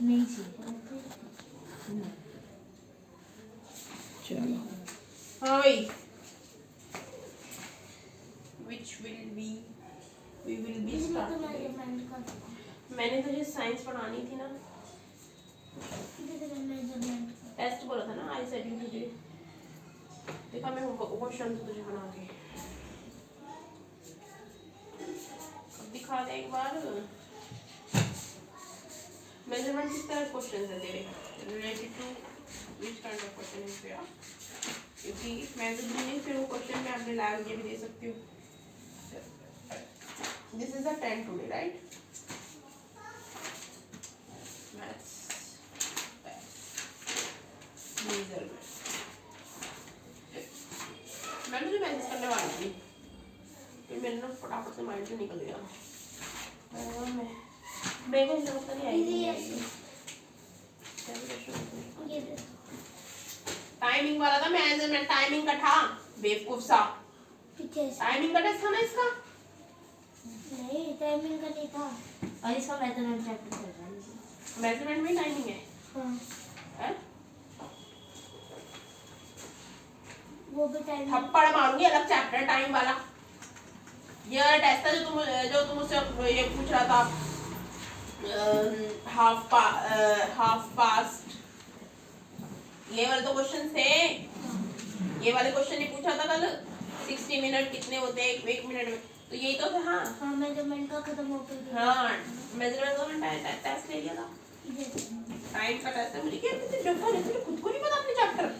नहीं चाहिए। चलो हाँ भाई, which will be we will be starting। मैंने तुझे साइंस पढ़ानी थी ना, टेस्ट बोला था ना, आई सेड यू टुडे। देखा मैं क्वेश्चन तुझे बना के अब दिखा दे एक बार। मेजरमेंट किस तरह क्वेश्चन है तेरे, related to which kind of question is there, क्योंकि मैं तो नहीं, फिर वो क्वेश्चन मैं अपने लैब में भी दे सकती हूँ। This is a 10 today right, maths measurement. मैं तुझे मैसेज करने वाली थी, फिर मेरे ना फटाफट से माइंड से निकल गया। मैं मेरे को तो नहीं आई। टाइमिंग वाला था, मैं टाइमिंग का था बेवकूफ सा। टाइमिंग का टेस्ट था ना इसका? नहीं, टाइमिंग का नहीं था। और इसका मेजरमेंट चैप्टर चल रहा है। मेजरमेंट में टाइमिंग है? हाँ। वो भी टाइमिंग। थप्पड़ मारूंगी, अलग चैप्टर टाइम वाला। ये टेस्ट था जो तुम मुझसे ये पूछ रहा था, हाफ पास्ट, ये वाले तो क्वेश्चन थे। ये वाले क्वेश्चन ही पूछा था कल, 60 मिनट कितने होते हैं एक मिनट में, तो यही तो था। हाँ हाँ, मेजरमेंट का खत्म हो गया। हाँ, मेजरमेंट का टेस्ट ले लिया था, टाइम का टेस्ट है। मुझे क्या तुझे खुद को नहीं पता अपने चैप्टर?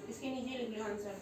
इसके नीचे लिख लो आंसर।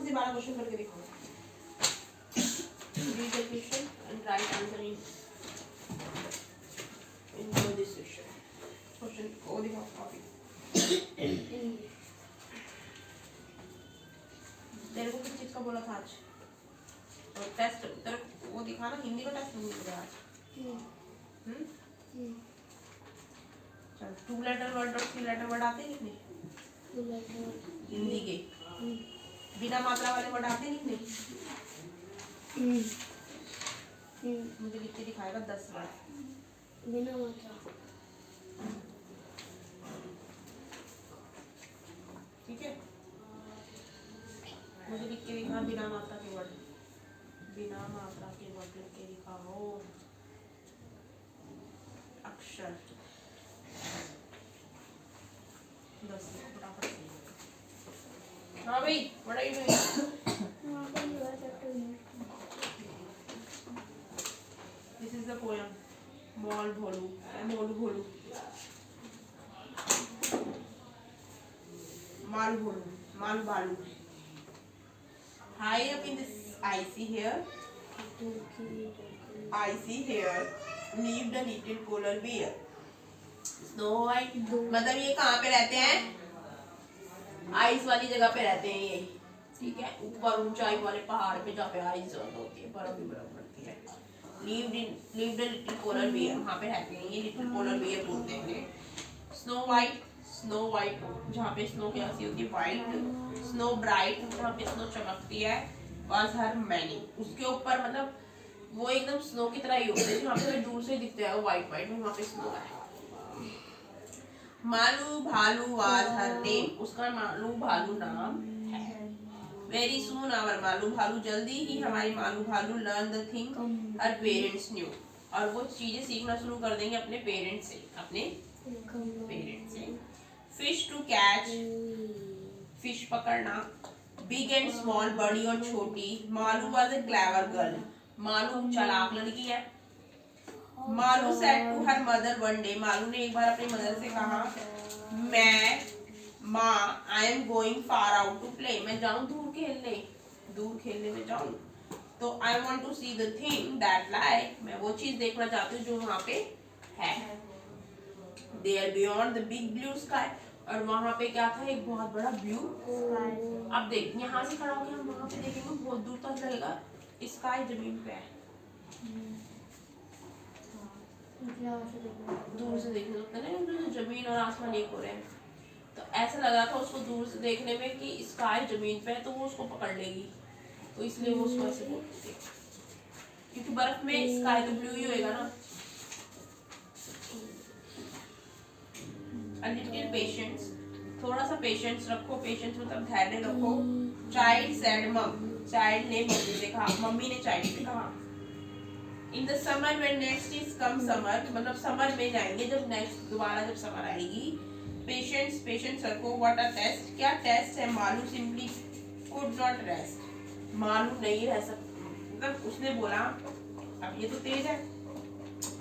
फटाफट से 12 क्वेश्चन करके दिखाओ। Read the question and write answer in this section. Question को दिखाओ कॉपी। तेरे को किस चीज का बोला था आज? और टेस्ट तेरे वो दिखा ना, हिंदी का टेस्ट नहीं दिया आज। चल 2 लेटर वर्ड और 3 लेटर वर्ड आते लिखने? हिंदी के बिना मात्रा वाले वर्ड आते लिखने? मुझे लिख के दिखाएगा 10 वर्ड बिना मात्रा। ठीक है, मुझे लिख के दिखा बिना मात्रा के वर्ड, बिना मात्रा के वर्ड लिख के दिखाओ। अक्षर 10 फटाफट से। हाँ भाई, what are you doing? This is the poem. Mol Bholu. Molu Bholu. Mal Bholu. Mal Balu. High up in this icy hair, lived a little polar bear. Snow White. मतलब ये कहाँ पे रहते हैं? आइस वाली जगह पे रहते हैं ये, ठीक है, ऊपर ऊंचाई वाले पहाड़ पे जहाँ पे आइस होती है, बर्फ भी बर्फ पड़ती है। lived a little polar bear, वहाँ पे रहते हैं ये, लिटिल पोलर बियर बोलते हैं। स्नो वाइट जहाँ पे स्नो कैसी होती है, वाइट। स्नो ब्राइट जहाँ पे स्नो चमकती है। was her many, उसके ऊपर मतलब वो एकदम स्नो की तरह ही होते हैं, जहाँ पे दूर से दिखते हैं वो वाइट वहाँ पे स्नो है। मालू भालू was her name, उसका मालू भालू नाम है। Very soon our मालू भालू, जल्दी ही हमारी मालू भालू learn the thing her parents knew, और वो चीजें सीखना शुरू कर देंगे अपने पेरेंट्स से, अपने पेरेंट्स से। Fish to catch, फिश पकड़ना। Big and small, बड़ी और छोटी। Malu was a clever girl, Malu चालाक लड़की है। Malu said to her mother one day, Malu ने एक बार अपनी मदर से कहा, माँ I am going far out to play, मैं जाऊँ दूर खेलने में जाऊँ, तो I want to see the thing that lie, मैं वो चीज देखना चाहती हूँ जो वहाँ पे है। There beyond the big blue sky, और वहाँ पे क्या था, एक बहुत बड़ा ब्लू स्काई। अब देख, यहाँ से खड़ा होकर हम वहाँ पे देखेंगे, बहुत दूर तक रहेगा, स्काई जमीन पे है, दूर से देखने लगता है ना, जमीन और आसमान एक हो रहे हैं, तो ऐसा लगा था उसको दूर से देखने में कि स्काई जमीन पे है, तो वो उसको पकड़ लेगी, तो इसलिए वो उसको ऐसे बोलती है, क्योंकि बर्फ में स्काई तो ब्लू ही होएगा ना। A little patience, थोड़ा सा पेशेंस रखो, पेशेंस मतलब धैर्य रखो। Child said mom, चाइल्ड ने मम्मी से कहा, मम्मी ने चाइल्ड से कहा। In the summer when next is come summer, मतलब समर में जाएंगे जब नेक्स्ट दोबारा जब समर आएगी। पेशेंस रखो। What a test, क्या टेस्ट है। Malu simply could not rest, Malu नहीं रह सकती, मतलब उसने बोला, अब ये तो तेज है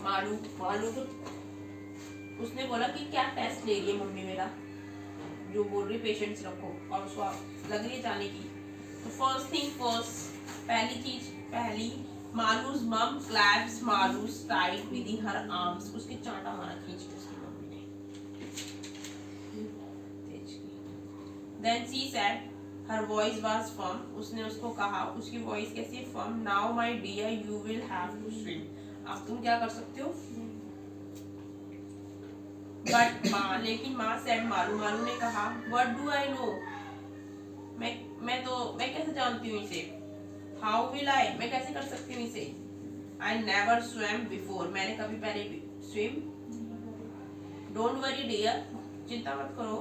मालू तो उसने बोला कि क्या टेस्ट ले रही है मम्मी मेरा, जो बोल रही पेशेंस रखो, और उसको लग रही है जाने की। तो फर्स्ट थिंग फर्स्ट, पहली चीज पहली, मालू's mom claps Malu's tight with her arms, उसके चांटा मारा खींच के उसकी मम्मी ने। Then she said, her voice was firm, उसने उसको कहा, उसकी वॉइस कैसी है, firm, now my dear you will have to swim, अब तुम क्या कर सकते हो। But माँ, लेकिन माँ said, मालू ने कहा, what do I know, मैं कैसे जानती हूँ इसे। How will I, मैं कैसे कर सकती हूँ इसे। I never swam before, मैंने कभी पहले swim। Don't worry dear, चिंता मत करो।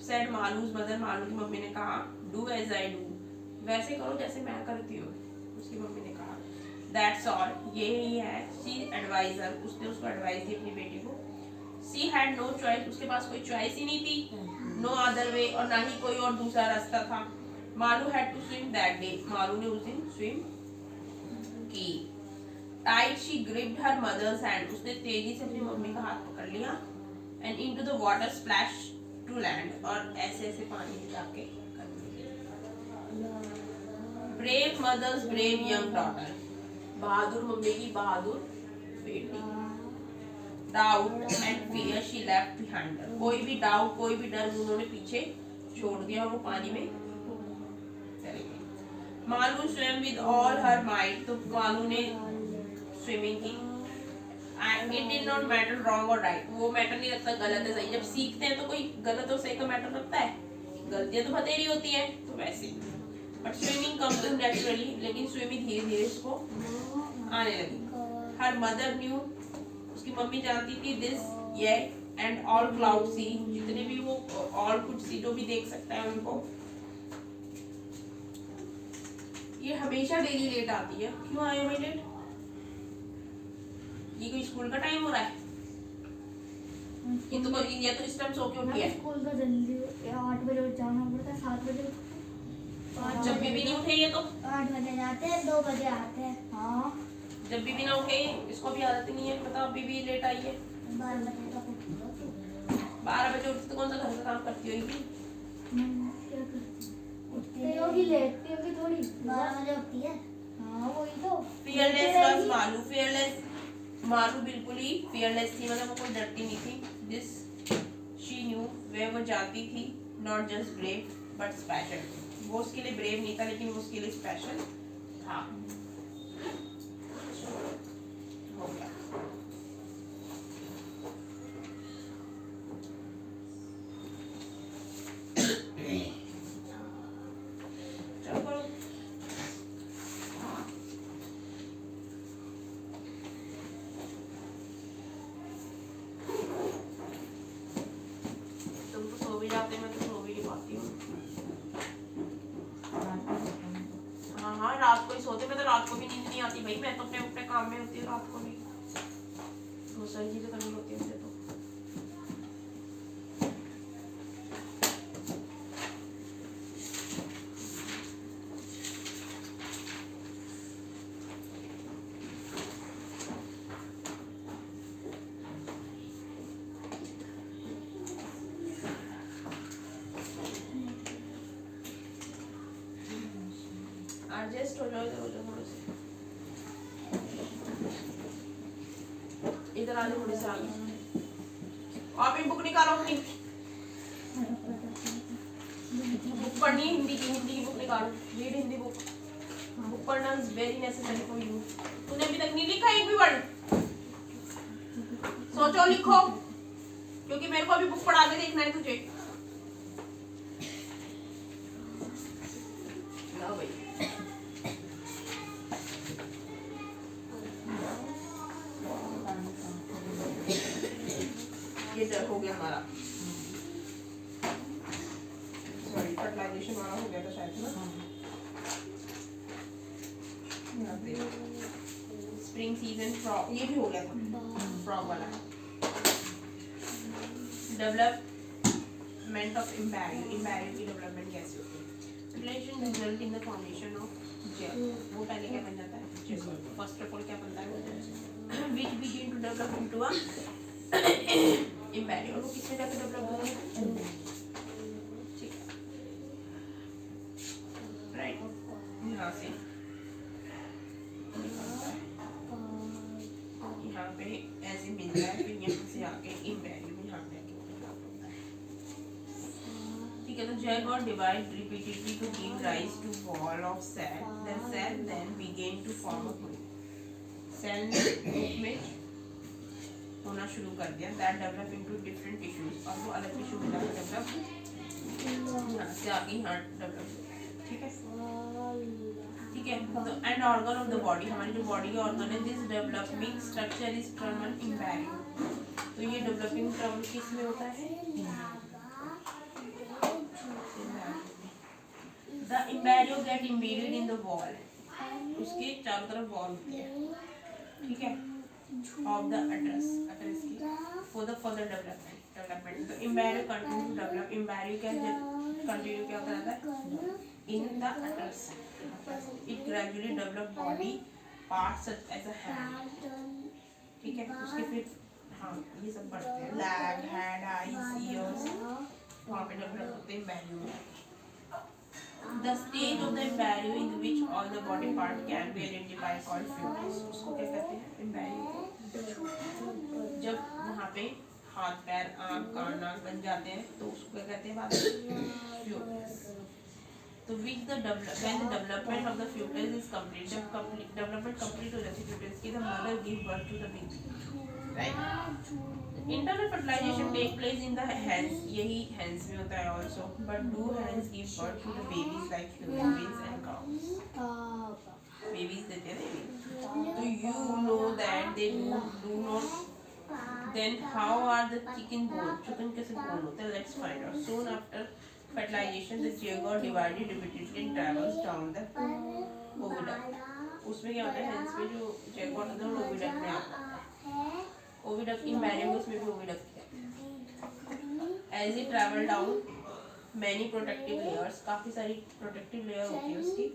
Said Malu's mother, मालू की मम्मी ने कहा, Do as I do, वैसे करो जैसे मैं करती हूँ, उसकी मम्मी ने कहा। That's all, यही है। She advised her, उसने उसको एडवाइस दी अपनी बेटी को। She had no choice, उसके पास कोई चॉइस ही नहीं थी। No other way, और ना ही कोई और दूसरा रास्ता था। Malu had to swim that day, Malu ने उस दिन स्विम की। Tight she gripped her mother's hand, उसने तेजी से अपनी मम्मी का हाथ पकड़ लिया। And into the water splash to land, और ऐसे ऐसे पानी में जाके brave mothers brave young daughter, बहादुर मम्मी की बहादुर बेटी। Doubt and fear she left behind her, कोई भी डाउट कोई भी डर उन्होंने पीछे छोड़ दिया और वो पानी में चले गए। मालू स्वयं विद ऑल हर माइट, तो मालू ने स्विमिंग की। It did not matter wrong और राइट, वो मैटर नहीं रखता गलत है सही। जब सीखते हैं तो कोई गलत और सही का मैटर रखता है, गलतियां तो बतेरी होती है, तो वैसे। But swimming come to naturally, लेकिन स्विमिंग धीरे धीरे इसको आने लगी। हर मदर न्यू, उसकी मम्मी जानती थी, दिस ये एंड ऑल क्लाउड सी, जितने भी वो ऑल कुछ सी जो भी देख सकता है उनको। ये हमेशा डेली लेट आती है, क्यों आई मैं लेट? ये कोई स्कूल का टाइम हो रहा है? ये तो इस टाइम सो के उठी है। स्कूल का जल्दी 8 बजे उठ जाना पड़ता है, 7 बजे जब भी नहीं उठे ये तो 8 बजे जाते हैं, 2 बजे आते हैं। हाँ, जब भी ना उठे, इसको भी आदत नहीं है, पता अभी भी लेट आई है। 12 बजे तक उठती हूँ। 12 बजे उठती तो कौन सा घर का काम करती होगी? क्या करती उठती होगी, लेटती होगी थोड़ी। 12 बजे उठती है। हाँ वही तो। Fearless was Malu, fearless Malu बिल्कुल ही फियरलेस थी, मतलब वो कोई डरती नहीं थी। दिस शी न्यू, वे वो जानती थी, not just brave but special, वो उसके लिए ब्रेव नहीं था लेकिन वो उसके लिए स्पेशल था। हो गया। चलो करो। तुम तो सो भी जाते, मैं तो सो भी नहीं पाती हूँ। हाँ हाँ, रात को ही सोते, मैं तो रात को भी नींद नहीं आती भाई, मैं तो अपने अपने काम में होती हूँ रात को भी, बहुत सारी चीजें करनी होती है मुझे तो। एडजस्ट हो जाओ, इधर हो जाओ थोड़े से, इधर आ जाओ थोड़े से आगे। आप ही बुक निकालो अपनी, बुक पढ़नी है हिंदी की बुक निकालो, रीड हिंदी बुक। बुक पढ़ना is very necessary for you. तूने अभी तक नहीं लिखा एक भी वर्ड? सोचो लिखो, क्योंकि मेरे को अभी बुक पढ़ा के देखना है तुझे। लो भाई, ये डर हो गया हमारा, सॉरी फर्टिलाइजेशन वाला हो गया था शायद ना। स्प्रिंग सीजन फ्रॉग, ये भी हो गया था फ्रॉग वाला। डेवलपमेंट ऑफ इम्बैरियो, इम्बैरियो की डेवलपमेंट कैसे होती है? Fertilization result in the formation of gel, वो पहले क्या बन जाता है? जेल। फर्स्ट ऑफ ऑल क्या बनता है? Which begin to develop into a embryo, वो किसमें जाकर डेवलप होगा? ठीक है, राइट, यहाँ से यहाँ पे ऐसे मिल रहा है, फिर यहाँ से आके इम्बैरियो में यहाँ पे आके डेवलप होता है। ठीक है, तो zygote divide repeatedly to give rise to ball of cell then begin to form a group. Cell में होना शुरू कर दिया, that develop into different tissues, और वो अलग टिश्यू में जाकर डेवलप, यहाँ से आगे यहाँ डेवलप। ठीक है, ठीक है, तो and organ of the body, हमारी जो बॉडी का ऑर्गन है, this developing structure is term an embryo, तो ये डेवलपिंग टर्म किस में होता है? The embryo get embedded in the wall, उसके चारों तरफ वॉल होती है, ठीक है, ऑफ द अटरस की फॉर द फर्दर डेवलपमेंट। तो embryo continue to develop, embryo क्या कंटिन्यू क्या होता रहता है? In the uterus, it gradually develop body parts such as a hand, ठीक है, उसके फिर हाँ ये सब बढ़ते हैं, leg, head, eyes, ears, वहाँ पे डेवलप होते हैं इम्बैरियो में। The stage of the embryo in which all the body part can be identified called fetus. उसको क्या कहते हैं? embryo को जब वहाँ पे हाथ पैर आँख कान नाक बन जाते हैं तो उसको क्या कहते हैं बाद में? fetus. तो when the development of the fetus is complete, जब development complete हो जाती है fetus की, the mother give birth to the baby. Right? Internal fertilization take place in the hens. यही hens में होता है also. But do hens give birth to the babies like human beings and cows? Babies देते हैं baby. So you know that they do not. Then how are the chicken born? Chicken कैसे born होते हैं? Let's find out. Soon after fertilization, the zygote divided repeatedly and travels down the oviduct. उसमें क्या होता है? hens में जो zygote होता है वो oviduct में आता है. ओविडक्ट embryo उसमें भी ओविडक्ट है. As it travel down, many protective layers, काफी सारी protective layer होती है उसकी,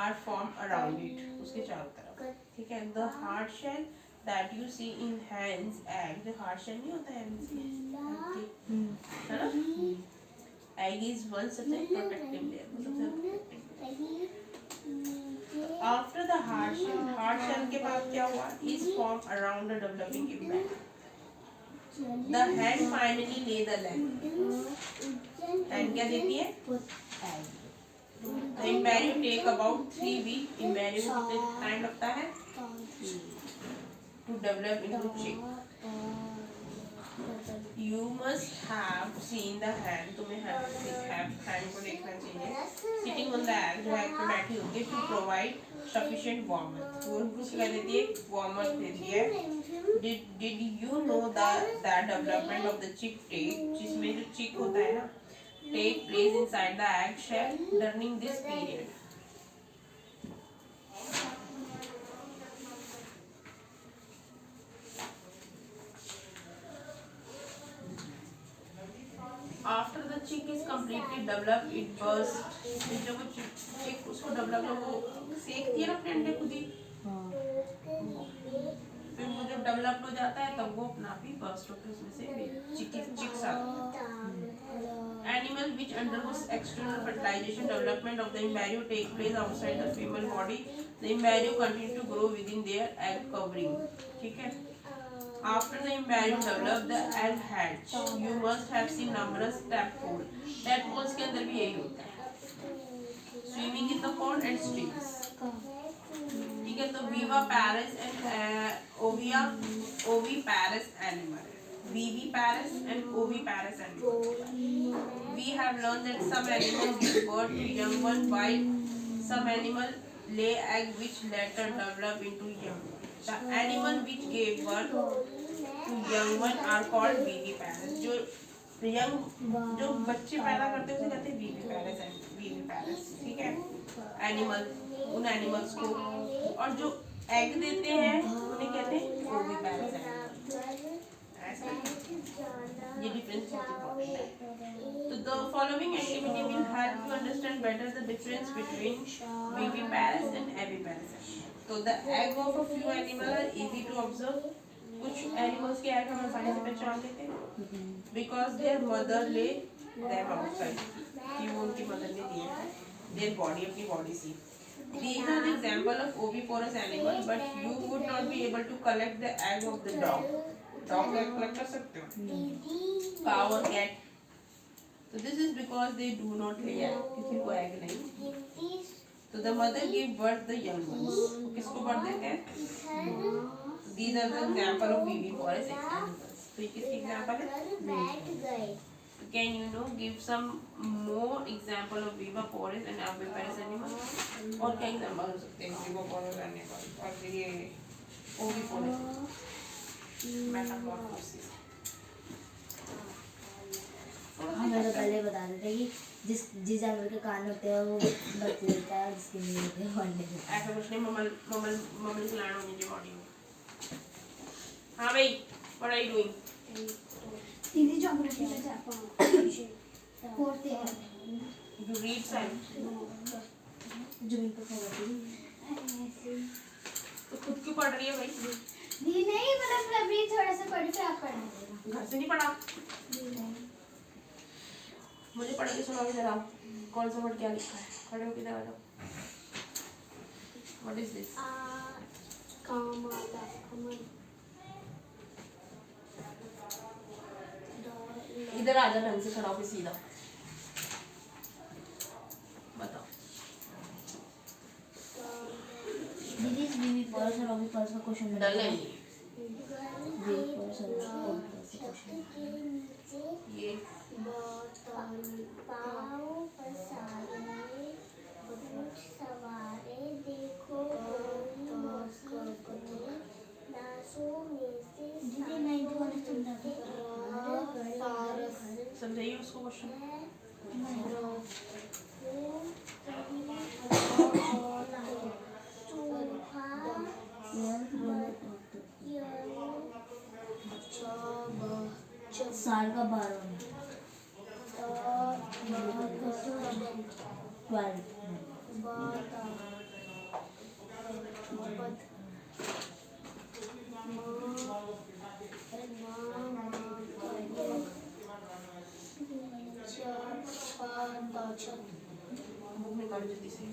are formed around it, उसके चारों तरफ. ठीक है. The hard shell that you see in hens egg, जो hard shell नहीं होता है hens के, है ना? Egg is one such a protective layer, मतलब protective layer. After the hard shell के बाद क्या हुआ? Is formed around the developing embryo. The hen finally lay the egg. Hen क्या देती है? The embryo take about 3 weeks. Embryo को कितने टाइम लगता है? To develop into chick. You must have seen the hen. तुम्हें hen को देखना चाहिए. Sitting on the egg, जो egg पे बैठी होती है, to provide sufficient warmth. वो उनको क्या देती है? Warmth देती है. Did you know that development of the chick take, जिसमें जो chick होता है ना, take place inside the egg shell during this period. After the chick is completely developed, it bursts. जब वो chick उसको develop वो सेकती है ना अपने अंडे खुद ही. फिर वो जब developed हो जाता है तब वो अपना भी burst होकर उसमें से chicks आते हैं. Animal which undergoes external fertilization development of the embryo take place outside the female body. The embryo continue to grow within their egg covering. ठीक है. After the embryo develop, the egg hatch. You must have seen numerous tadpoles. Tadpoles के अंदर भी यही होता है. Swimming in the pond and streams. ठीक है. तो viviparous and oviparous animal. Viviparous and oviparous animal. We have learned that some animals give birth to young ones while some animals lay egg which later develop into young. The animal which gave birth to young one are called viviparous. जो बच्चे पैदा करते हैं उसे कहते हैं viviparous. ठीक है. एनिमल, उन एनिमल्स को, और जो एग देते हैं उन्हें कहते हैं ओविपेरस एनिमल. ये डिफरेंस बहुत इम्पोर्टेंट है. तो the following activity will help you understand better the difference between viviparous and aviparous. तो the egg of a few animals are easy to observe. कुछ animals के egg हम आसानी से पहचान लेते हैं because their mother lay them outside. कि वो उनकी mother ने दिए हैं their body, अपनी body से. These are the example of oviparous animal, but you would not be able to collect the egg of the dog. Dog egg collect कर सकते हो? Cow or cat. So this is because they do not lay egg. किसी को egg नहीं. तो the mother give birth the young ones. किसको birth देते हैं? These are the example of viviparous animals. तो ये किसकी example है? Can you give some more example of viviparous and aviparous animals? और क्या example हो सकते हैं viviparous animals और फिर ये oviparous metamorphosis. हमें तो पहले बता देते कि जिस जानवर के कान होते हैं वो बच लेता है, जिसके नहीं होते हैं वो अंडे देता है. ऐसा कुछ नहीं. मम्मल ग्लैंड होनी चाहिए बॉडी में. हाँ भाई, what are you doing? दीदी ज्योग्राफी में था fourth year. You read science. जमीन पर खबर तो खुद क्यों पढ़ रही है भाई? दी नहीं, मतलब अभी थोड़ा सा पढ़ी फिर आप पढ़ना. घर से नहीं पढ़ा? मुझे पढ़ के सुनाओ जरा, कौन सा वर्ड क्या लिखा है, खड़े हो किधर आ जाओ। What is this? इधर आ जा, ढंग से खड़ा होके सीधा बताओ। दीदी बीवी पर्स और अभी पर्स का क्वेश्चन डल है बीवी पर्स और अभी पर्स का क्वेश्चन। ये दीदी 90 वाले समझा दो। समझाइए उसको क्वेश्चन। साल का 12 बुक निकालो जल्दी से।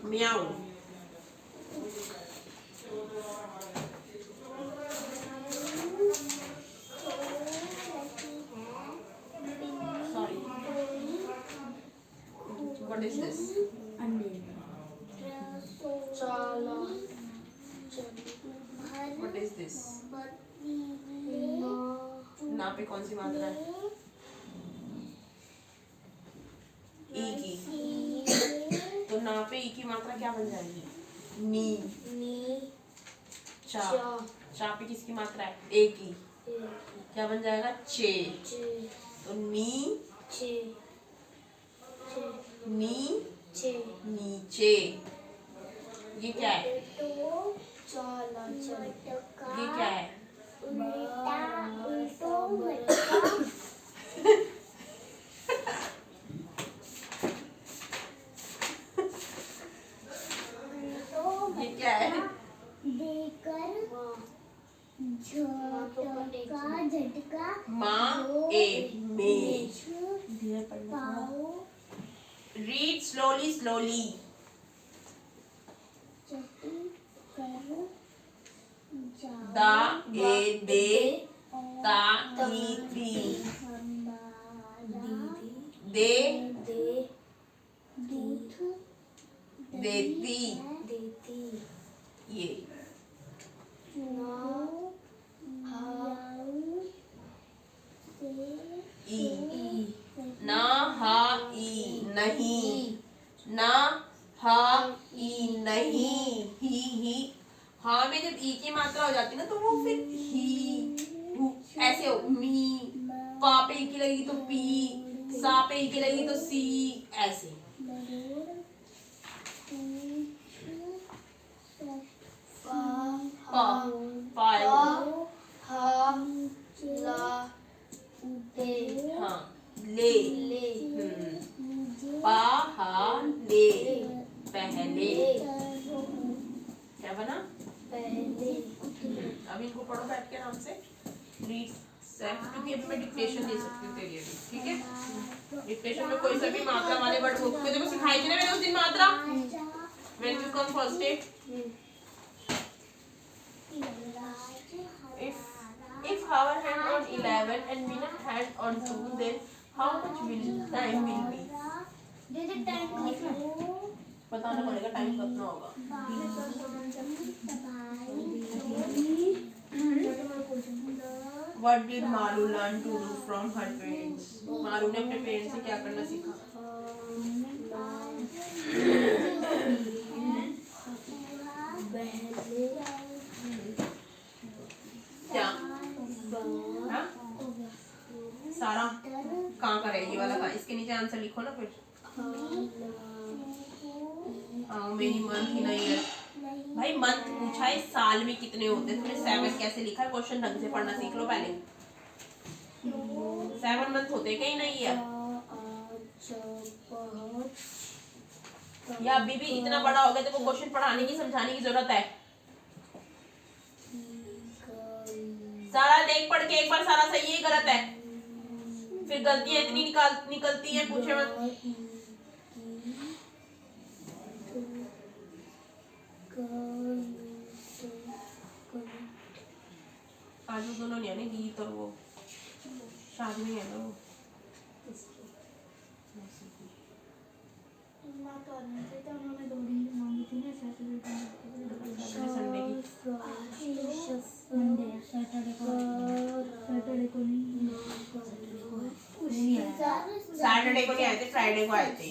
म्याऊ। Sorry, what is this? अंडे। What is this? ना पे कौन सी मात्रा है? ई की। तो ना पे ई की मात्रा क्या बन जाएगी? नी। चा। चा पे किसकी मात्रा है? ए की। क्या बन जाएगा? चे। तो नी नीचे। ये क्या है? ये क्या है? ये क्या है? झटका माँ ए में। धीरे पढ़ना। Read slowly. दा ए दे ता ई दी दे देती ये ई ना हा ई नहीं, ना हा ई नहीं, ही हाँ में जब ई की मात्रा हो जाती है ना तो वो फिर ही ऐसे हो। मी पा पे ई की लगेगी तो पी, सा पे ई की लगेगी तो सी, ऐसे। पा पायो हाँ ले पा हा ले पहले। क्या बना? अब इनको पढ़ो बैठ के आराम से। रीड सेल्फ, क्योंकि अभी मैं डिक्टेशन दे सकती हूँ तेरे लिए, ठीक है? डिक्टेशन में कोई सा भी मात्रा वाले वर्ड बुक में देखो सिखाई थी ना मैंने उस दिन मात्रा, when you come first day. If our hand on 11 and Mina hand on 2, then how much time will be? दीदी टाइम लिखना है। बताना पड़ेगा टाइम कितना होगा। What did Maru learn to do from her parents? मारू ने अपने पेरेंट्स से क्या करना सीखा? क्या? हाँ? सारा कहाँ का है ये वाला? कहाँ? इसके नीचे आंसर लिखो ना फिर। मेरी मंथ ही नहीं है भाई। मंथ पूछा है, साल में कितने होते हैं? तुमने 7 कैसे लिखा है? क्वेश्चन ढंग से पढ़ना सीख लो पहले। 7 मंथ होते कहीं नहीं है। या अभी भी इतना बड़ा हो गया तो वो क्वेश्चन पढ़ाने की समझाने की जरूरत है? सारा देख पढ़ के एक बार सारा सही है गलत है? फिर गलतियां इतनी निकलती हैं, पूछे मत। आज वो दोनों नहीं है ना, गीत और वो शादी में है ना वो उन्होंने दो दिन की मांगी थी ना, सैटरडे संडे की। मंडे सैटरडे को नहीं सैटरडे को नहीं आए थे, फ्राइडे को आए थे।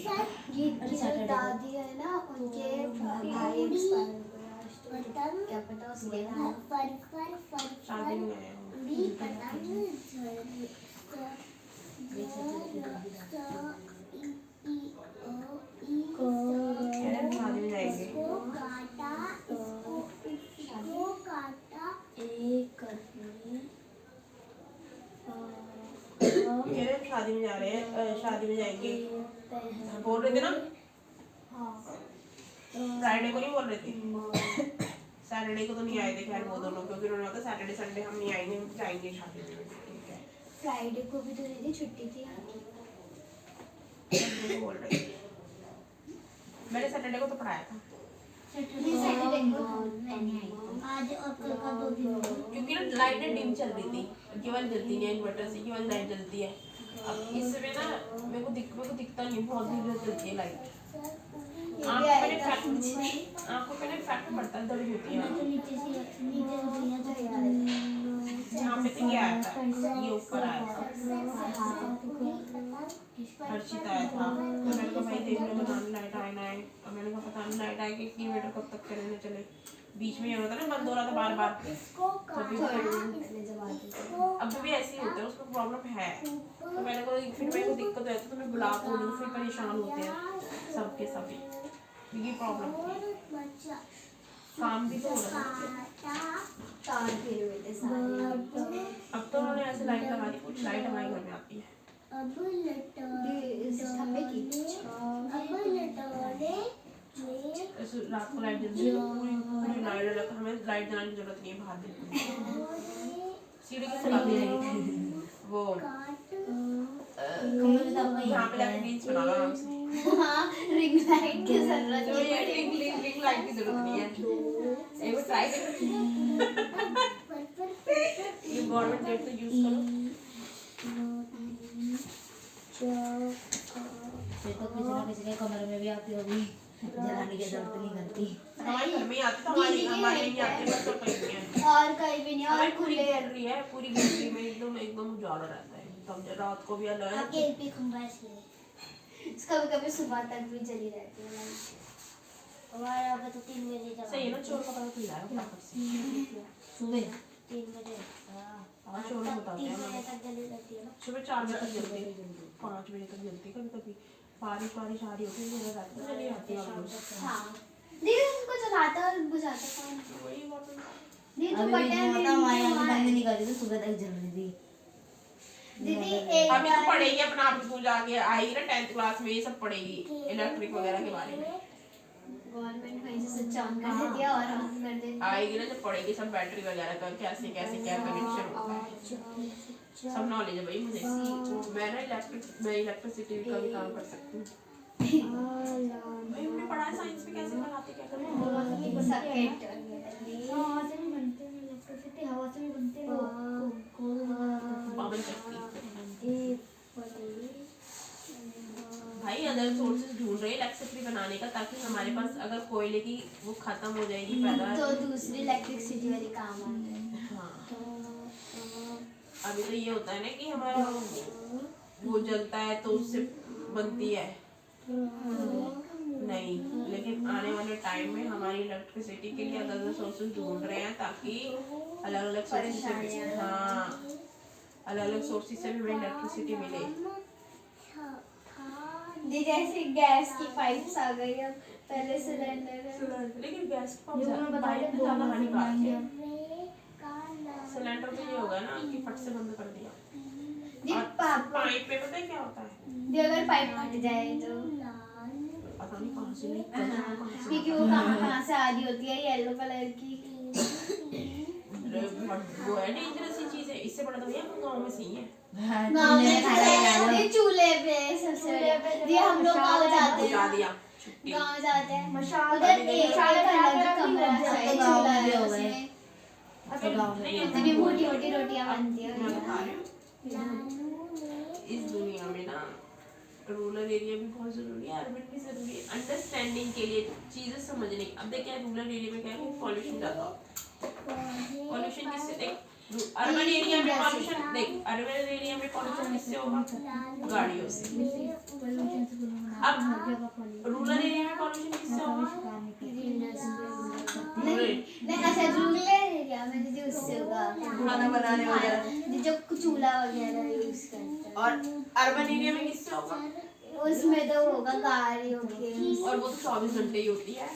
गीत की दादी है ना, उनके भाई एक्सपायर हो गया। क्या पता उसके शादी में आए हो। कह रहे हैं शादी में जाएंगे। कह रहे हैं शादी में जा रहे हैं, शादी में जाएंगे बोल रहे थे ना। फ्राइडे को नहीं बोल रहे थे, सैटरडे को तो नहीं आए थे खैर वो दोनों, क्योंकि उन्होंने कहा सैटरडे संडे हम नहीं आएंगे, हम जाएंगे शादी में। ठीक है, फ्राइडे को भी तो दीदी छुट्टी थी। सैटरडे को बोल रहे थे। मैंने सैटरडे को तो पढ़ाया था, सैटरडे को मैंने आई आज और कल का 2 दिन हो गए। क्योंकि ना लाइटें डिम चल रही थी, केवल जलती नहीं है इन्वर्टर से, केवल लाइट जलती है। अब इसमें ना मेरे को दिखता नहीं, बहुत धीरे जलती है लाइट। आंखों पे इफेक्ट पड़ता है, दर्द होती है। नीचे से यहाँ पे तो ये आया था, ये ऊपर आया था, हर्षित आया था। तो मैंने कहा भाई देख लो बताने लाइट आए ना आए। अब मैंने कहा पता नहीं लाइट आएगी कि इन्वर्टर कब तक चलने चले। बीच में ये होता है ना, बंद हो रहा था बार बार। अब भी ऐसे ही होता है, उसको प्रॉब्लम है। तो मैंने कहा फिर मेरे को दिक्कत हो जाती है तो मैं बुला को लूँ, फिर परेशान होते हैं सबके सभी। ये प्रॉब्लम काम भी तो हो रहा है। तार फिर हुए थे सारे। अब तो उन्होंने ऐसे लाइट लगा दी, कुछ लाइट हमारे घर में आती है। ऐसे रात को लाइट जलती है, पूरी लाइट लगा, हमें लाइट जलाने की जरूरत नहीं है बाहर दिन में। सीढ़ी के चला दे वो यहाँ पे जाके रील्स बना लो आराम से। रिंग लाइट की जरूरत तो ये रिंग लाइट की जरूरत नहीं है, एक बार ट्राई करो। ये गवर्नमेंट लाइट तो यूज करो। फिर तो किसी ना किसी के कमरे में भी आती होगी, जलाने की जरूरत नहीं करती। हमारे घर में ही आती, तो हमारे नहीं आती, बस और कहीं नहीं है। और कहीं भी नहीं। और हमारी पूरी गैलरी है, पूरी गैलरी में एकदम उजाला रहता है, तब रात को भी अलग है। आपके एलपी खंभा इसलिए कभी कभी सुबह तक भी जली रहती है लाइट। हमारे यहाँ पे तो 3 बजे सही है ना, चोर का पता चल जाएगा फटाफट से। सुबह 3 बजे। हाँ चोर बताते 3 हैं बजे तक जली रहती है ना। सुबह 4 बजे तक जलती है, 5 बजे तक जलती है। कभी कभी बारिश आ रही होती है, रात को चली जाती है ऑलमोस्ट। हाँ दीदी उनको जलाता और बुझाता कौन? वही बात है। दीदी तो अभी बटन भी होता हमारे यहाँ की मम्मी नहीं कर रही थी, सुबह तक जल रही थी। दीदी एक अभी तो बार पढ़ेगी अपना आप स्कूल जाके आएगी ना 10th क्लास में, ये सब पढ़ेगी इलेक्ट्रिक वगैरह के बारे में। गवर्नमेंट कहीं से स्विच ऑन कर देती है और ऑफ कर देती है। आएगी ना जब पढ़ेगी सब बैटरी वगैरह का कैसे कैसे क्या कनेक्शन होता है, सब नॉलेज है भाई मुझे। मैं ना इलेक्ट्रिसिटी का भी काम कर सकती हूँ। भाई हमने पढ़ा है साइंस में, कैसे बनाते क्या करते हैं। सर्किट हवा से भी बनते हैं, इलेक्ट्रिसिटी हवा से भी बनते हैं। पावन शक्ति भाई अदर सोर्सेज ढूंढ रहे हैं इलेक्ट्रिसिटी बनाने का, ताकि हमारे पास अगर कोयले की वो खत्म हो जाएगी पैदा तो दूसरी इलेक्ट्रिसिटी वाली काम आते हैं। हाँ अभी तो ये होता है ना कि हमारा वो जलता है तो उससे बनती है नहीं, लेकिन आने वाले टाइम में हमारी इलेक्ट्रिसिटी के लिए अदर सोर्सेज ढूंढ रहे हैं, ताकि अलग अलग सोर्सेज से भी हमें इलेक्ट्रिसिटी मिले। जी जैसे गैस की पाइप्स आ गई अब, पहले सिलेंडर। लेकिन गैस पाइप ज़्यादा हानिकारक है। सिलेंडर तो ये होगा ना कि फट से बंद कर दिया। और पाइप में पता है क्या होता है, अगर पाइप फट जाए तो पता नहीं कहाँ से क्योंकि वो कहाँ से आ रही होती है, येलो कलर की। वो है डेंजरस ही चीज है, इससे बड़ा तो भैया हम गाँव में सही है। गाँव में ये चूल्हे पे सबसे बढ़िया। ये हम लोग गाँव जाते बुझा हैं, दिया छुट्टी। गाँव जाते हैं उधर एक अलग कमरा है, तो गाँव चूल्हा में भी है हो गए। उसमें तो गाँव में इतनी मोटी मोटी रोटियां बनती है। मैं बता रही हूँ, इस दुनिया में ना रूरल एरिया भी बहुत जरूरी है, अर्बन भी जरूरी है अंडरस्टैंडिंग के लिए, चीजें समझने की। अब देख क्या रूरल एरिया में क्या है, पॉल्यूशन ज्यादा होता है। पॉल्यूशन किससे, देख अर्बन एरिया में पॉल्यूशन, देख अर्बन एरिया में पॉल्यूशन किससे होगा, गाड़ियों से। अब रूरल एरिया में पॉल्यूशन किससे होगा, नहीं अच्छा रूरल एरिया में दीदी उससे होगा खाना बनाने वगैरह। जो चूल्हा वगैरह यूज करते हैं, और अर्बन एरिया में किससे होगा, उसमें तो होगा गाड़ियों के। और वो तो 24 घंटे ही होती है।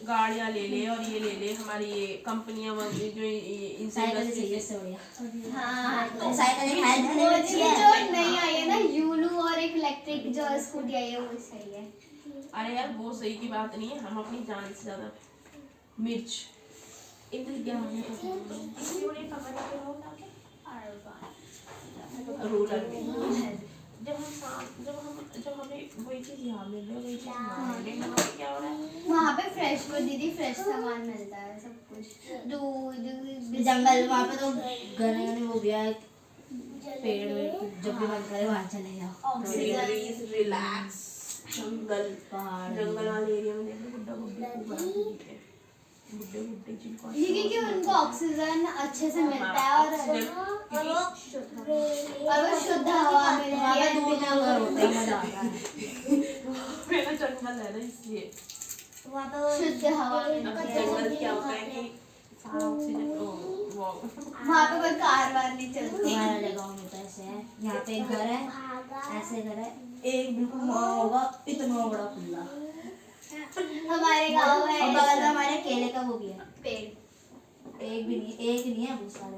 गाड़ियाँ ले ले और ये ले ले, हमारी ये कंपनियां जो इनसे साइकिल industry चाहिए से- इससे बढ़िया। हाँ तो साइकिल एक हेल्थ के लिए वो भी अच्छी जो है। नई आई है ना यूनू और एक इलेक्ट्रिक जो स्कूटी आई है वो सही है। अरे यार वो सही की बात नहीं है, हम अपनी जान से ज्यादा मिर्च इतनी क्या इसलिए बड़े खबर के लोग ना रूरल में जब हमें वही चीज यहाँ मिल रही है, वही चीज वहाँ मिल रही है, वहाँ पे क्या हो रहा है, वहाँ पे फ्रेश को दीदी फ्रेश सामान मिलता है, सब कुछ दूध जंगल वहाँ पे तो घने घने वो भी है, पेड़ वेड़, जब भी मन करे वहाँ चले जाओ। ग्रीनरीज, रिलैक्स, जंगल पहाड़ जंगल वाले एरिया में देखो बुड्ढा बुड्ढी खूब आराम से जीते हैं। बुड्ढे बुड्ढे जिनको क्योंकि उनको ऑक्सीजन अच्छे से मिलता है और वो शुद्ध हवा मिलती वहाँ पे है दूर बिना दूर होता है, मजा आता है। मेरा जंगल है ना इसलिए। शुद्ध हवा मिलती है। जंगल क्या होता है कि सारा ऑक्सीजन वो वहाँ पे कोई कार वार नहीं चलती। हमारे जगहों में तो ऐसे है, यहाँ पे एक घर है, ऐसे घर है, एक बिल्कुल वहाँ होगा इतना बड़ा खुला, हमारे गाँव और में बगल में हमारे केले का वो भी है, पेड़। एक नहीं है, बहुत सारे।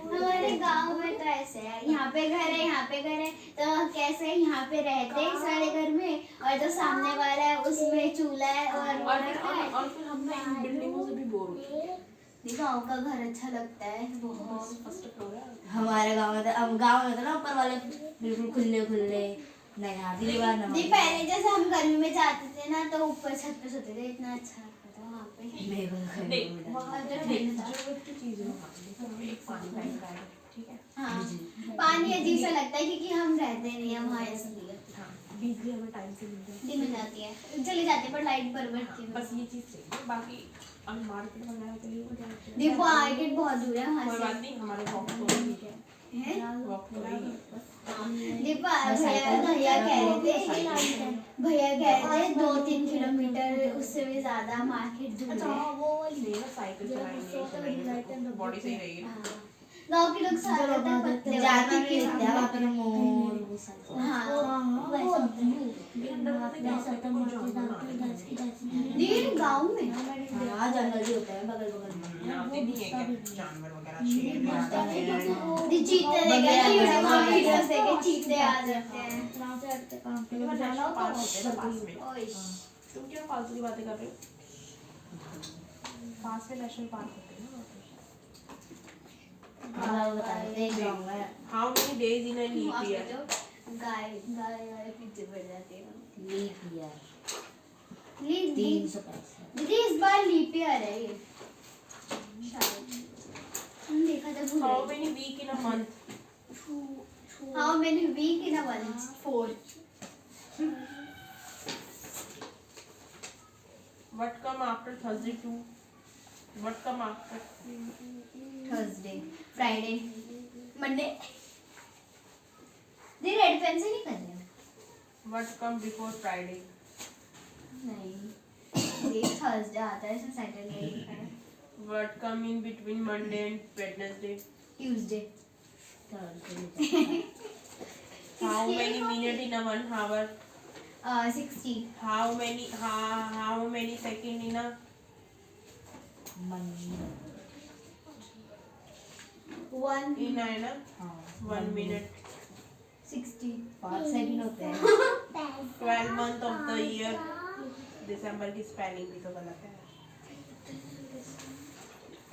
हमारे गांव में तो ऐसे है, यहाँ पे घर है, यहाँ पे घर है, तो कैसे है, यहाँ पे रहते हैं सारे घर में, और जो सामने वाला है उसमें चूल्हा है और और फिर हम ना इन बिल्डिंगों से भी बोर होते हैं। गाँव का घर अच्छा लगता है बहुत। फर्स्ट फ्लोर है। हमारे गाँव में तो, अब गाँव में तो ना ऊपर वाले बिल्कुल खुले खुले, ना यहाँ दीवार ना जी पहले जैसे हम गर्मी में जाते थे ना तो ऊपर छत पे सोते थे, इतना अच्छा लगता था वहाँ पे। मेरे को तो देख खरीद वहाँ पे देख जरूरत की चीजें वहाँ पे देखो, हमें एक पानी का इनका है, ठीक है। हाँ पानी अजीब सा लगता है क्योंकि हम रहते नहीं है वहाँ इसलिए। हाँ बिजली हमें टाइम से मिल जाती दिन में जाती है चली जाती है पर लाइट बरबरती है, है। बस ये चीज चाहिए, बाकी अब मार्केट वगैरह के लिए वो जाते हैं। दीपो मार्केट बहुत दूर है वहाँ कोई से। बात नहीं, हमारे वॉक तो वही है, हैं? वॉक तो वही है। दीपा भैया कह रहे थे, भैया कह रहे थे 2-3 किलोमीटर उससे भी ज्यादा मार्केट दूर अच्छा है। हाँ वो नहीं ना, साइकिल चलाएंगे बॉडी सही रहेगी ना। गाँव के लोग सारे पतले जानवर भी दिखते हैं वहाँ पे, मोर वो सब। दीदी गाँव में हाँ जंगल भी होते हैं बगल बगल में। आते नहीं है क्या जानवर वगैरह, शेर भी आते हैं। दी चीते देखे ना यूट्यूब में वीडियोस देखे चीते आ जाते हैं। इधर नेशनल पार्क होते हैं ना पास में। ओए तुम क्यों फालतू की बातें कर रहे हो? पास में नेशनल पार्क होते हैं ना वहाँ पे। हाँ बता रहे थे, एक गाँव में How many days in a leap वहाँ पे year? जो गाय गाय वाले पीछे पड़ जाते हैं। Leap year leap 365। दीदी इस बार लीप ईयर है ये शायद। हम देखा था How भूल many week in a month? How many week in a month 4। What come after Thursday too? What come after? Thursday Friday Monday. The red pen से नहीं करना What come before Friday? नहीं ये थर्सडे आता है इसमें Saturday What come in between Monday and Wednesday? Tuesday. How many minutes in a 1 hour? 60 How many second in a? One In a ना? हाँ 1 minute. 60 5 सेकंड होते हैं। 12 month of the year. दिसंबर की स्पेलिंग भी तो गलत है।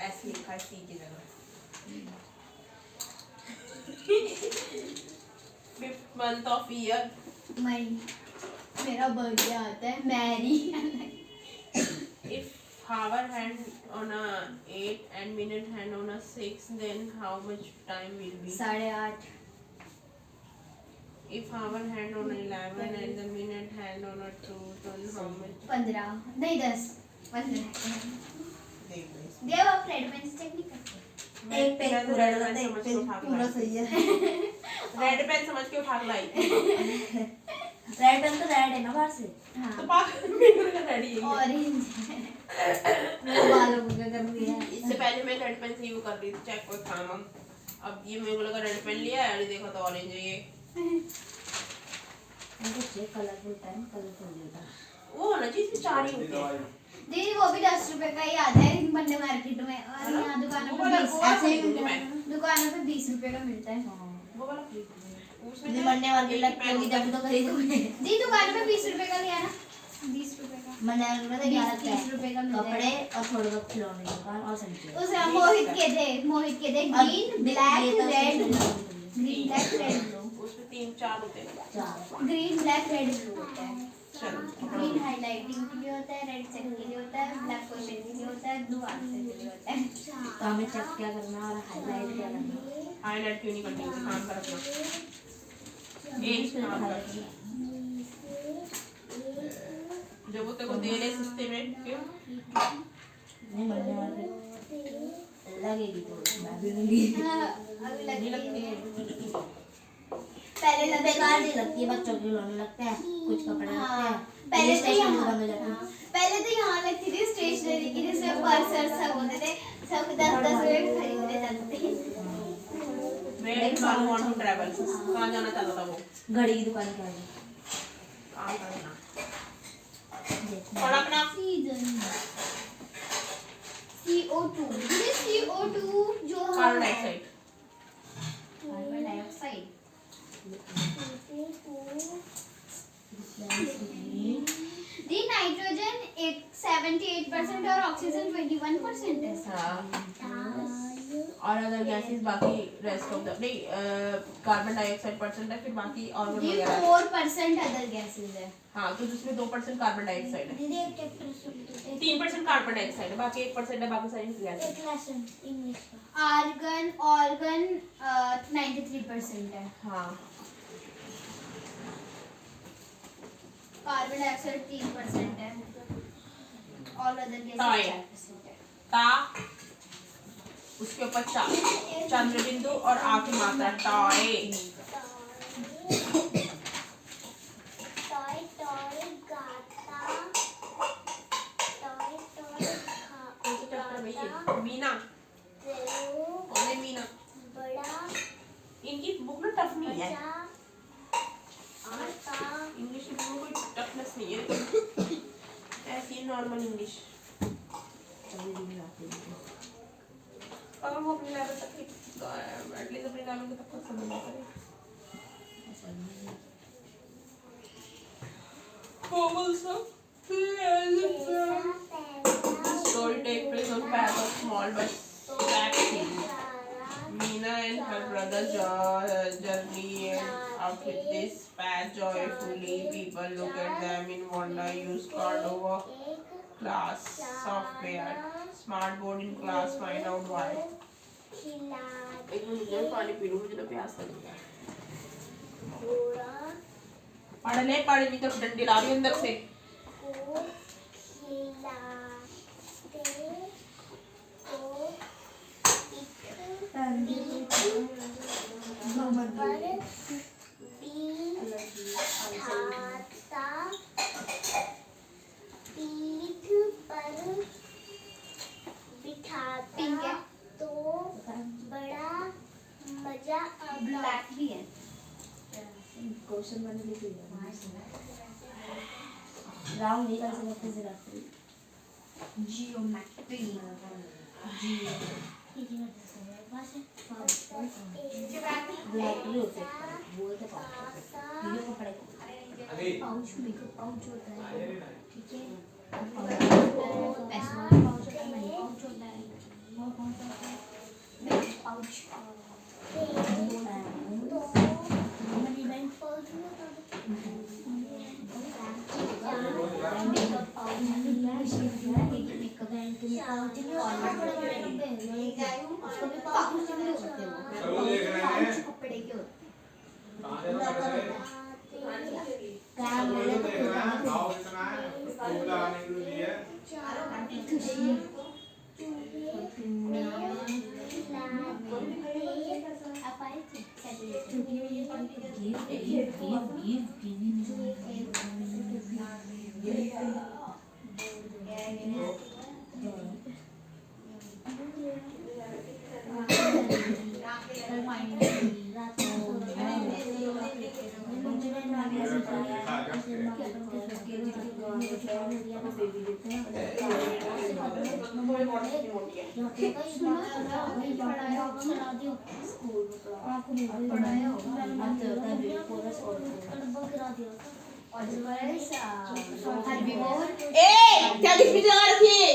एस लिखा है सी की जगह। फिफ्थ मंथ ऑफ ईयर, मई, मेरा बर्थडे आता है Mary. if hour hand on a 8 and minute hand on a 6, then how much time will be? 8:30। If hour hand on a 11 and the minute hand on a 2, then how much? 15 नहीं 10 15। देख लो इसमें। देव आप red pen से check नहीं करते? एक page मैं तो पूरा रेड गलत पेन है, एक समझ के पेज उठा के पूरा लाई। सही है। रेड पेन समझ के उठा के लाई। रेड पेन तो रेड है ना बाहर से। हाँ तो पागल मेरे का रेडी है। ऑरेंज। मेरे बालों को क्या कर दिया है? इससे पहले मैं रेड पेन से ही वो कर रही थी चेक कोई काम हम। अब ये मेरे को लगा रेड पेन लिया है, अरे देखा तो ऑरेंज है ये। मुझे चेक कलरफुल पेन कलरफुल देता। वो होना चाहिए इसमें 4 ही होते हैं। दीदी वो भी 10 रुपए का ही आता है मंडे मार्केट में, और यहाँ दुकानों पे 20 ऐसे ही खरीदूंगी मिलता मैं। है। दुकानों पे 20 रुपए का मिलता है। वो वाला खरीदूंगी। उसमें मुझे तो मंडे मार्केट एक लगती पेन होगी होता है। जब तो खरीदूंगी। दी दुकान पे 20 रुपए का लिया ना, 20 रुपए का। मंडे मार्केट में तो 20-30 रुपए का मिलता कपड़े है। और थोड़े बहुत खिलौने की दुकान और सब्जी। उसे मोहित के थे green black red green black red blue. उसमें 3-4 होते हैं। चार ग्रीन ब्लैक रेड ब्लू होता है। चलो ग्रीन हाइलाइटिंग के लिए होता है, रेड चेक के लिए होता है, ब्लैक क्वेश्चन के लिए होता है, ब्लू आंसर के लिए होता है। तो हमें चेक क्या करना और हाईलाइट क्या करना। हाईलाइट क्यों नहीं करनी, उसे काम कर अपना। इंग्लिश में काम लिखा कर। है। जब वो तेरे को दे रहे सस्ते में क्यों? नहीं मंडे मार्केट लगेगी तो मैं भी लूंगी। अभी नहीं लगती लगती है। है। पहले तो लगती बेकार नहीं लगती है, बच्चों के खिलौने लगते हैं, कुछ कपड़े लगते हाँ, हैं। पहले तो स्टेशनरी यहाँ बंद हो जाती है। पहले तो यहाँ लगती थी स्टेशनरी की, जिसमें पर्स और सब होते थे, सब 10-10 रुपए में खरीदने जाते थे। Where do you want to travel? कहाँ जाना चाहता था वो? घड़ी की दुकान क्या है? काम करना। देखना। और अपना सीजन CO2, ये CO2 जो carbon dioxide. Carbon dioxide. The nitrogen 78% और ऑक्सीजन 21% है। हाँ। और अदर गैसेस बाकी रेस्ट ऑफ द नहीं कार्बन डाइऑक्साइड परसेंट है, फिर बाकी ऑर्गन ये वगैरह। 4% अदर गैसेस है। हाँ तो जिसमें 2% कार्बन डाइऑक्साइड है, दीदी एक चैप्टर सुन 3% कार्बन डाइऑक्साइड है, बाकी 1% है बाकी सारी गैस है। लेसन इंग्लिश का। ऑर्गन 93% है। हाँ कार्बन डाइऑक्साइड 3% है। ऑल अदर गैसेस ताए। 4% है। ता उसके ऊपर चंद्र बिंदु और आ की मात्रा टॉय। टॉय टॉय गाता टॉय टॉय गाता मीना कौन है मीना? बड़ा इनकी बुक ना टफ नहीं है, आता इंग्लिश की बुक में कोई टफनेस नहीं है, ऐसी नॉर्मल इंग्लिश। अगर वो अपने लेवल तक एटलीस्ट अपने लेवल तक समझ ना करे। Story take place on path of small but black hills. Meena and her brother journey up this path joyfully. People look at them in wonder. Use Cordova class software. Smart board in class. Find out why. एक minute मुझे पानी P लूं, मुझे ना प्यास लगी है। पढ़ ले पढ़, नहीं तो डंडी ला रही अंदर से। पिंक है तो बड़ा मजा ब्लैक भी है। क्वेश्चन बन लिखी है राउंड नहीं कर सकते से रखते जियोमेट्री ब्लैक भी होते हैं बोलते पाओ ये कपड़े पाउच मेकअप पाउच होता है, ठीक है, पैसों वाला पाउच होता है, मनी पाउच होता है, वो कौन सा होता है, पाउच कपड़े के होते क्या किसमें लगा रखी है?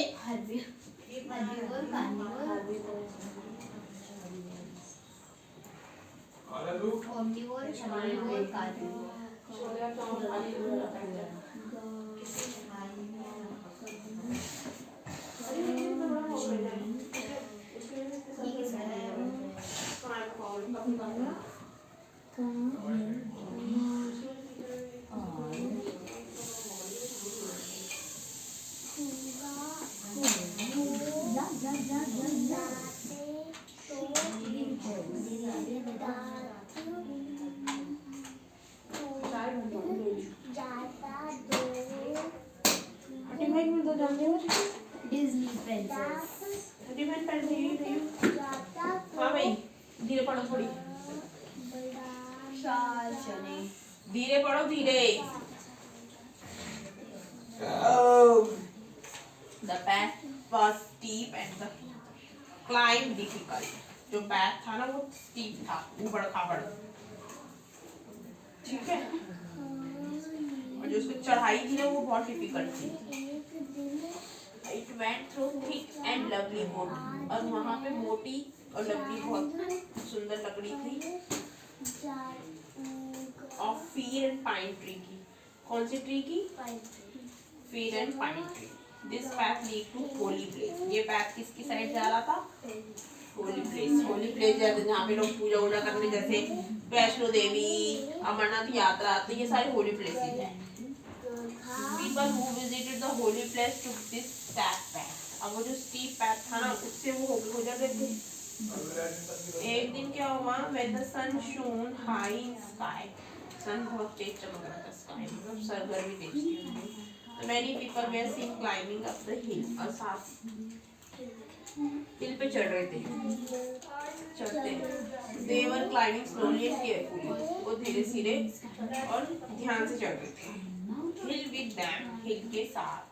Omnivore, carnivore, carnivore. Disney princess. हाँ भाई धीरे पढ़ो थोड़ी, चने धीरे पढ़ो धीरे। The path was steep and the climb difficult. जो path था ना वो steep था, ऊबड़ खाबड़, ठीक है। और जो उसकी चढ़ाई थी ना वो बहुत डिफिकल्ट थी। It went through thick and lovely wood. और वहाँ पे मोटी और लवली बहुत सुंदर लकड़ी थी। Of fir and pine tree की, कौन सी ट्री की? Fir and pine tree. This path lead to holy place. ये path किसकी साइड जा रहा था? होली प्लेस जहाँ पे लोग पूजा वूजा करने, जैसे वैष्णो देवी, अमरनाथ यात्रा, तो ये सारे होली प्लेसेस हैं। People who visited the holy place took this steep path. अब वो जो steep path था ना उससे वो हो जाते थे। एक दिन क्या हुआ? When the sun shone high in sky, sun बहुत तेज चमक रहा था sky में, मतलब सरगर्मी तेज थी उसमें। Many people were seen climbing up the hill, और साथ हिल पे चढ़ रहे थे, चढ़ते। They were climbing slowly and carefully. वो धीरे धीरे और ध्यान से चढ़ रहे थे। Hill with them, हिल के साथ।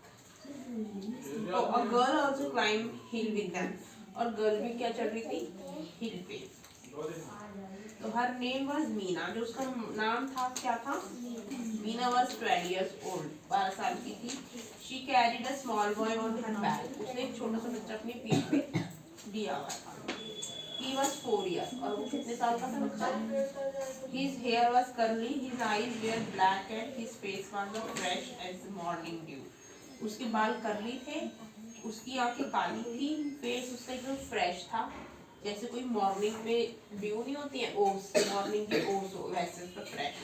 Oh, a girl also climbed hill with them. और गर्ल भी क्या चढ़ रही थी? हिल पे। तो her name was मीना, जो उसका नाम था क्या था? मीना was 12 years old, 12 साल की थी। She carried a small boy on her back. उसने एक छोटा सा बच्चा अपनी पीठ पे दिया हुआ था। He was 4 years, और वो कितने साल का था बच्चा? His hair was curly, his eyes were black and his face was as fresh as morning dew. उसके बाल कर्ली थे, उसकी आंखें काली थी, फेस उसका एकदम फ्रेश था, जैसे कोई मॉर्निंग में ड्यू नहीं होती है, ओस, मॉर्निंग की ओस हो वैसे उसका fresh.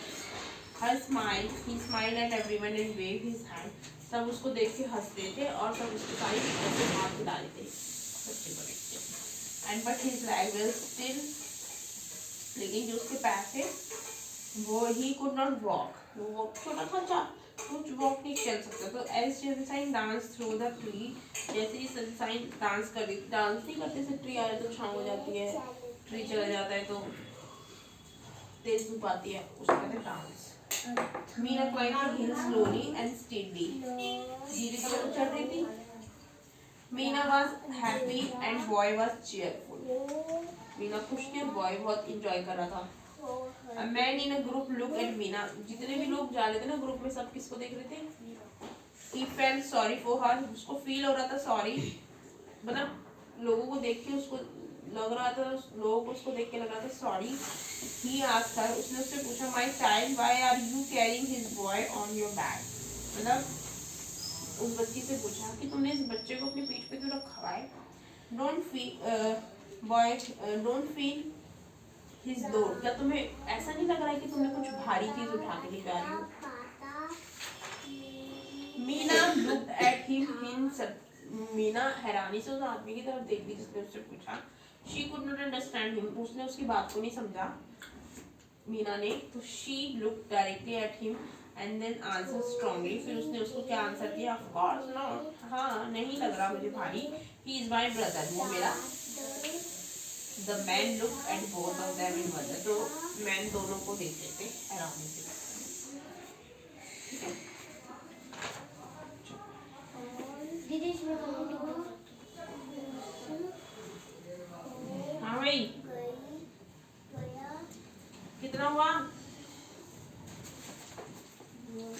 Her smile, he smiled at everyone and waved his hand. सब उसको देख के हंसते थे और सब उसके सारी ऐसे हाथ हिला रहे थे, बच्चे बड़े। And but his legs were still, लेकिन जो उसके पैर थे वो he could not walk, वो छोटा था, कुछ वॉक नहीं चल सकता। तो as sunshine dance through the tree, जैसे ही सनशाइन डांस कर रही, डांस नहीं करते से ट्री आ रहे तो छाँव हो जाती है, ट्री चला जाता है तो तेज धूप आती है, उसको कहते हैं dance. Meena climbed the hill slowly and steadily. धीरे धीरे वो चढ़ रही थी। Meena was happy and boy was cheerful. Meena खुश थी और बॉय बहुत इंजॉय कर रहा था। A man in a group looked at Meena, जितने भी लोग जा रहे थे ना ग्रुप में, सब किसको देख रहे थे? He felt sorry for her, उसको फील हो रहा था सॉरी, मतलब लोगों को देख के उसको लग रहा था, लोगों को उसको देख के लग रहा था सॉरी। ही आस्क्ड हर, उसने उससे पूछा my child why are you carrying his boy on your back, मतलब उस बच्ची से पूछा कि तुमने इस बच्चे को अपनी पीठ पे क्यों रखा है। Don't feel boy don't feel his load, क्या तुम्हें ऐसा नहीं लग रहा है कि तुमने कुछ भारी चीज उठा के ले जा रही हो। Meena looked at him in Meena हैरानी से उस आदमी की तरफ देख ली जिसने उससे पूछा। She could not understand him, उसने उसकी बात को नहीं समझा मीना ने। तो she looked directly at him and then answer strongly, फिर उसने उसको क्या आंसर दिया, ऑफ कोर्स नॉट, हाँ नहीं लग रहा मुझे भारी, ही इज माय ब्रदर, वो मेरा। The man looked at both of them in wonder, तो मैन दोनों को देख लेते हैरानी से। दीदी इसमें हाँ भाई कितना हुआ,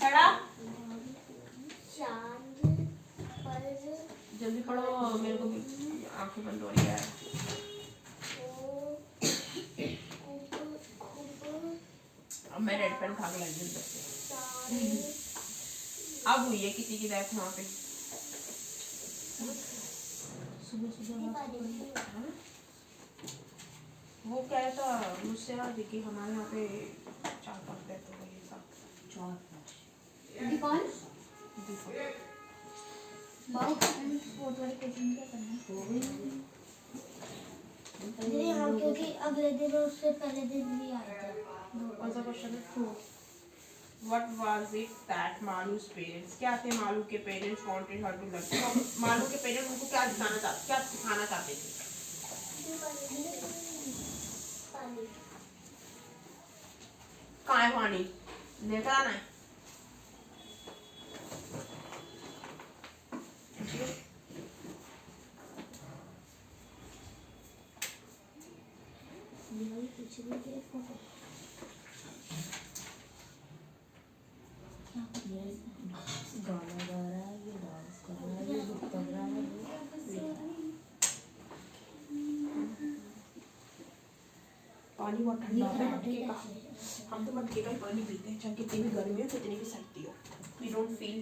खड़ा जल्दी पढ़ो, मेरे को भी आंखें बंद हो रही है। अब मैं रेड पेन खा के लग गई, अब हुई है किसी की डेथ वहाँ पे। सुबह सुबह वो कह रहा था मुझसे आज कि हमारे यहाँ पे 4-5 डेथ हो गई है सब। 4-5 कौन बहुत फोटो वाले क्वेश्चन क्या करना दीदी हाँ, क्योंकि अगले दिन और उससे पहले दिन भी आए थे। कौन सा क्वेश्चन है? What was it that मालू's parents, क्या थे मालू के parents wanted her to learn, Malu के पेरेंट्स उनको क्या सिखाना चाहते थे? कहाँ है पानी, लेकर आना है। गाना गा रहा है, ये डांस कर रहा है, ये बुक पढ़ रहा है, ये लिख रहा है। पानी बहुत ठंडा है मटके का, हम तो मटके का ही पानी पीते हैं, चाहे कितनी भी गर्मी हो कितनी भी सर्दी हो, वी डोंट फील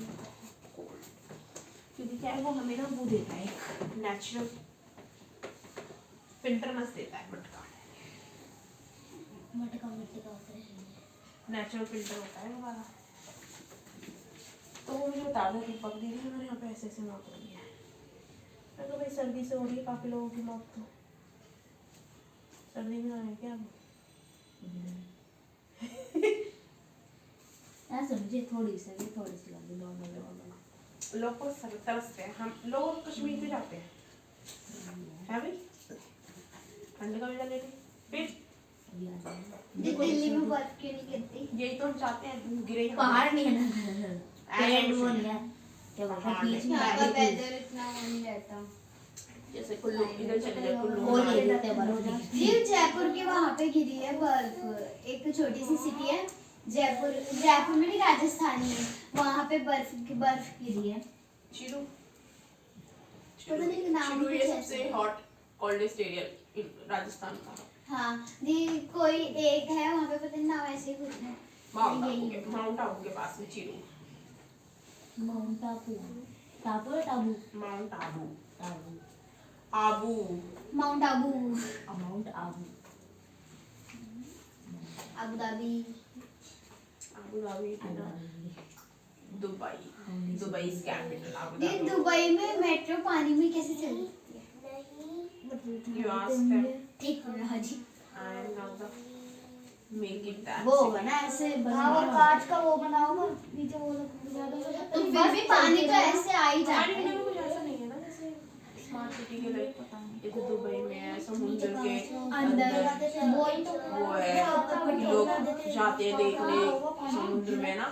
कोल्ड, क्योंकि क्या है वो हमें ना वो देता है एक नेचुरल फिल्टरनेस देता है मटका, मटका मिट्टी का होता है, नेचुरल फिल्टर होता है हमारा। तो वो मुझे बता दो दीपक दीदी हमारे यहाँ पे ऐसे ऐसे मौत हो रही है। मैं तो भाई सर्दी से हो रही है काफ़ी लोगों की मौत, तो सर्दी में आए क्या अब? ऐसा मुझे थोड़ी सी लगी नॉर्मल। लोग को तरसते हैं, हम लोग कश्मीर पे जाते हैं, है भाई ठंड का मजा लेते फिर। दिल्ली में बर्फ क्यों नहीं गिरती? यही तो हम चाहते हैं, गिरे पहाड़ नहीं है ना, पेड़ वो नहीं है, क्या बोलते हैं बीच में यहाँ का आगे वेदर इतना वो नहीं रहता। जैसे कुल्लू इधर चले जाए, कुल्लू वो नहीं गिरते बर्फ नहीं। ये जयपुर के वहाँ पे गिरी है बर्फ, एक छोटी सी सिटी है जयपुर, जयपुर में नहीं राजस्थान में, वहाँ पे बर्फ गिरी है। चिरू पता नहीं नाम चिरू ये कुछ सबसे ऐसा। हॉट कोल्डेस्ट एरिया राजस्थान का। हाँ दी कोई एक है वहाँ पे, पता नहीं नाम ऐसे ही कुछ है। माउंट आबू के पास में चिरू, माउंट आबू, टापू है Abu, mount Abu, Abu, Abu, mount Abu, mount Abu, Abu Dhabi, Abu Dhabi, Dubai, Dubai is capital Abu the Dhabi. Dubai में मेट्रो पानी में कैसे चलती है? You asked them. ठीक है हाँ जी। I am now the make it that. वो होगा ना ऐसे हाँ वो कांच का वो बना होगा नीचे वो तो फिर भी पानी तो ऐसे आ ही जाता हमारे है। इंडिया में कुछ ऐसा नहीं है ना, जैसे स्मार्ट सिटी के लाइक जैसे दुबई में है समुद्र के अंदर वो है, लोग जाते हैं देखने समुद्र में ना।